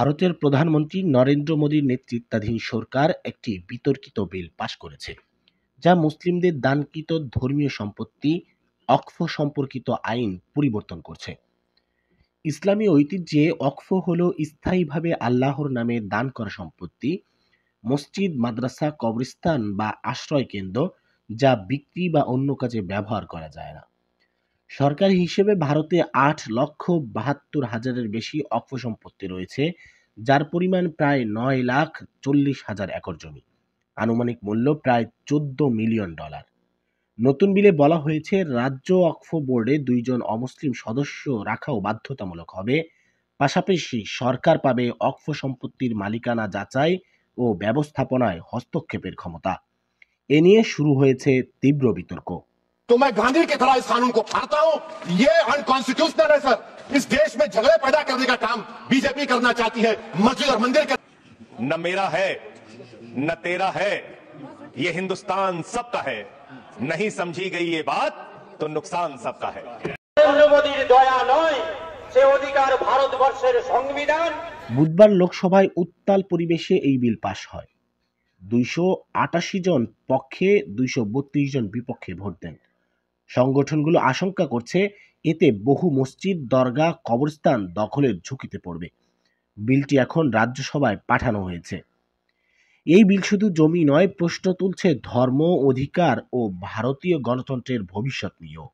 ভারতের প্রধানমন্ত্রী নরেন্দ্র মোদীর নেতৃত্বাধীন সরকার একটি বিতর্কিত বিল পাশ করেছে, যা মুসলিমদের দানকৃত ধর্মীয় সম্পত্তি ওয়াকফ সম্পর্কিত আইন পরিবর্তন করছে। ইসলামী ঐতিহ্যে ওয়াকফ হল স্থায়ীভাবে আল্লাহর নামে দান করা সম্পত্তি, মসজিদ, মাদ্রাসা, কবরস্থান বা আশ্রয় কেন্দ্র, যা বিক্রি বা অন্য কাজে ব্যবহার করা যায় না। সরকারি হিসেবে ভারতে 8,72,000-এর বেশি ওয়াকফ সম্পত্তি রয়েছে, যার পরিমাণ প্রায় 9,40,000 একর জমি, আনুমানিক মূল্য প্রায় $14 মিলিয়ন। নতুন বিলে বলা হয়েছে, রাজ্য ওয়াকফ বোর্ডে 2 জন অমুসলিম সদস্য রাখাও বাধ্যতামূলক হবে। পাশাপাশি সরকার পাবে ওয়াকফ সম্পত্তির মালিকানা যাচাই ও ব্যবস্থাপনায় হস্তক্ষেপের ক্ষমতা। এ নিয়ে শুরু হয়েছে তীব্র বিতর্ক। तो मैं गांधी की तरह इस कानून को फाड़ता हूं। ये अनकॉन्स्टिट्यूशनल है सर। इस देश में झगड़े पैदा करने का काम बीजेपी करना चाहती है। मस्जिद और मंदिर के न मेरा है न तेरा है, ये हिंदुस्तान सबका है। नहीं समझी गई ये बात तो नुकसान सबका है। नरेंद्र मोदीर दया नय, से अधिकार भारतवर्षेर संविधान। বুধবার লোকসভায় উত্তাল পরিবেশে এই বিল পাশ হয়। 288 জন পক্ষে, 232 জন বিপক্ষে ভোট দেন। সংগঠনগুলো আশঙ্কা করছে, এতে বহু মসজিদ, দরগা, কবরস্থান দখলের ঝুঁকিতে পড়বে। বিলটি এখন রাজ্যসভায় পাঠানো হয়েছে। এই বিল শুধু জমি নয়, প্রশ্ন তুলছে ধর্ম, অধিকার ও ভারতীয় গণতন্ত্রের ভবিষ্যৎ নিয়েও।